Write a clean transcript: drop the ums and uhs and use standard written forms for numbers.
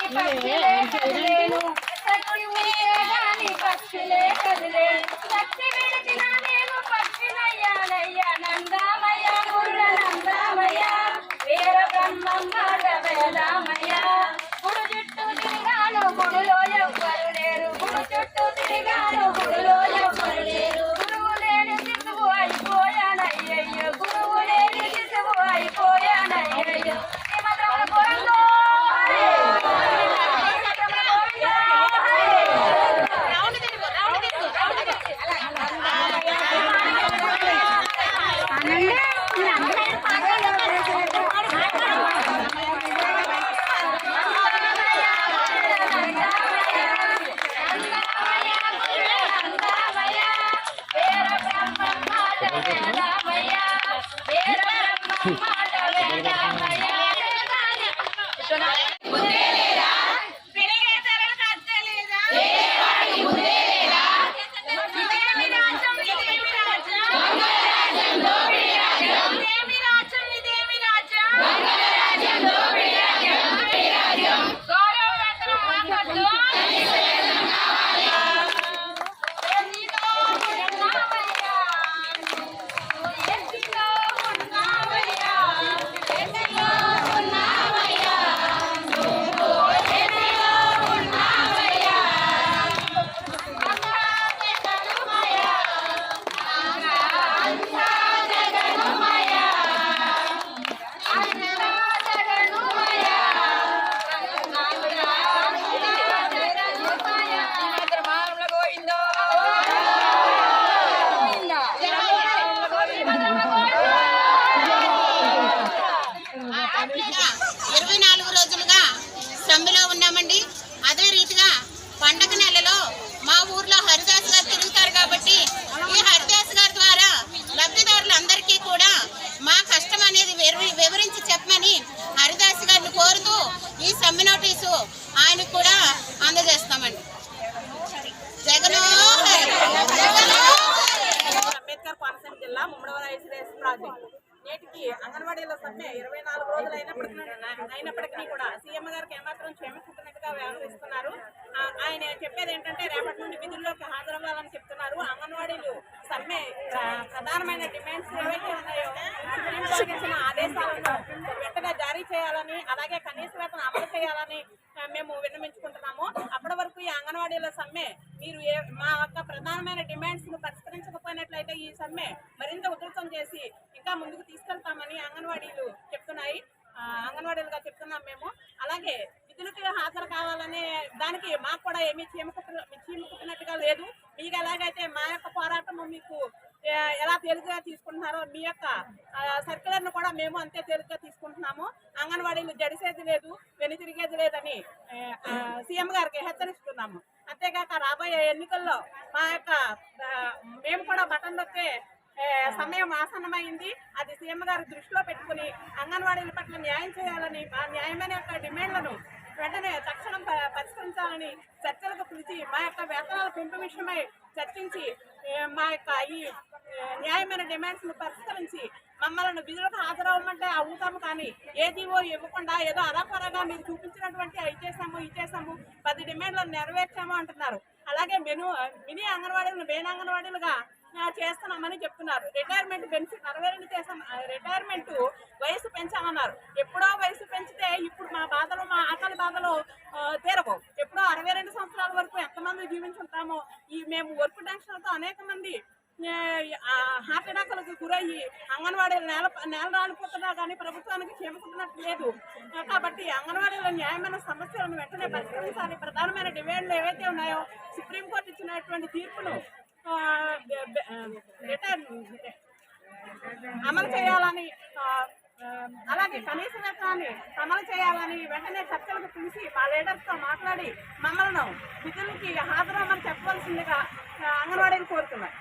పక్షులే కదిలేను శక్తి ఉంటే గాని పక్షులే కదిలేను శక్తి విడిచిన నేను పక్షినయ్యానయ్య నందామయ్య గుర్ర నందామయ్య వీర బ్రహ్మం మాట వేదామయ్య గుడు చుట్టూ తిరిగాను గుడిలో ఎవ్వరు లేరు గుడు చుట్టూ తిరిగాను గుడిలో ఎవ్వరు లేరు గురువు లేని శిశువు అయిపోయానయ్యయ్యో గురువు లేని శిశువు అయిపోయానయ్యయ్యో సమ్మెలో ఉన్నామండి. అదే రీతిగా పండగ నెలలో మా ఊర్లో హరిదాస్ గారు తిరుగుతారు కాబట్టి ఈ హరిదాస్ గారి ద్వారా లబ్ధిదారులందరికీ కూడా మా కష్టం అనేది వివరించి చెప్పమని హరిదాస్ గారిని కోరుతూ ఈ సమ్మె నోటీసు ఆయనకు కూడా అందజేస్తామండి. అంబేద్కర్ కోనసీమ జిల్లా ముమ్మడివరం ఐసోలేషన్ ప్రాజెక్టు నేటికి అంగన్వాడీల సమ్మె 24 రోజులు అయినప్పటికీ కూడా సీఎం గారికి ఏమాత్రం క్షేమకున్నట్టుగా వ్యవహరిస్తున్నారు. ఆయన చెప్పేది ఏంటంటే రేపటి నుండి విధుల్లోకి హాజరవ్వాలని చెప్తున్నారు. అంగన్వాడీలు సమ్మె ప్రధానమైన డిమాండ్స్ ఏవైతే ఉన్నాయో సుప్రీంకోర్టు ఇచ్చిన ఆదేశాలను వెంటనే జారీ చేయాలని, అలాగే కనీస వేతనం అమలు చేయాలని మేము విన్నవించుకుంటున్నాము. అప్పటి వరకు ఈ అంగన్వాడీల సమ్మె మీరు మా యొక్క ప్రధానమైన డిమాండ్స్ ను పరిష్కరించకపోయినట్లయితే ఈ సమ్మె మరింత ఉధృతం చేసి ఇంకా ముందుకు తీసుకెళ్తామని అంగన్వాడీలుగా చెప్తున్నాం మేము. అలాగే విధులకు హాజరు కావాలనే దానికి మాకు కూడా ఏమీ చీమకుట్టినట్టుగా లేదు. మీకు ఎలాగైతే మా యొక్క పోరాటము మీకు ఎలా తేలికగా తీసుకుంటున్నారో మీ యొక్క సర్క్యులర్ను కూడా మేము అంతే తేలికగా తీసుకుంటున్నాము. అంగన్వాడీలు జడిసేది లేదు, వెనుతిరిగేది లేదని సీఎం గారికి హెచ్చరిస్తున్నాము. అంతేకాక రాబోయే ఎన్నికల్లో మా యొక్క మేము కూడా బటన్ నొక్కే సమయం ఆసన్నమైంది. అది సీఎం గారు దృష్టిలో పెట్టుకుని అంగన్వాడీల పట్ల న్యాయం చేయాలని, ఆ న్యాయమైన యొక్క డిమాండ్లను వెంటనే తక్షణం పరిష్కరించాలని చర్చలకు పిలిచి మా యొక్క వేతనాల పెంపు విషయమై చర్చించి మా యొక్క ఈ న్యాయమైన డిమాండ్స్ను పరిష్కరించి మమ్మల్ని విధులకు హాజరవ్వమంటే అవుతాము, కానీ ఏదీవో ఇవ్వకుండా ఏదో అరాపరగా మీరు చూపించినటువంటి ఇచ్చేసాము 10 డిమాండ్లను నెరవేర్చాము అంటున్నారు. అలాగే మినీ అంగన్వాడీలను మెయిన్ అంగన్వాడీలుగా చేస్తున్నామని చెప్తున్నారు. రిటైర్మెంట్ బెనిఫిట్ 62 చేసాం, రిటైర్మెంట్ వయసు పెంచామన్నారు. ఎప్పుడో వయసు పెంచితే ఇప్పుడు మా బాధలు, మా ఆకలి బాధలు తీరవు. ఎప్పుడో 62 సంవత్సరాల వరకు ఎంతమంది జీవించుంటామో మేము వర్క్ టెన్షన్తో అనేక మంది హార్ట్ అటాక్లకు గురయ్యి అంగన్వాడీలు నేల రాలిపోతున్నా కానీ ప్రభుత్వానికి చేపట్టుకున్నట్టు లేదు. కాబట్టి అంగన్వాడీల న్యాయమైన సమస్యలను వెంటనే పరిష్కరించాలి. ప్రధానమైన డిమాండ్లు ఏవైతే ఉన్నాయో సుప్రీంకోర్టు ఇచ్చినటువంటి తీర్పును అమలు చేయాలని, అలాగే కనీస వేతనాన్ని అమలు చేయాలని వెంటనే చర్చలకు పిలిచి మా లీడర్స్తో మాట్లాడి మమ్మల్ని విధులకి హాజరవ్వమని చెప్పవలసిందిగా అంగన్వాడీని కోరుతున్నారు.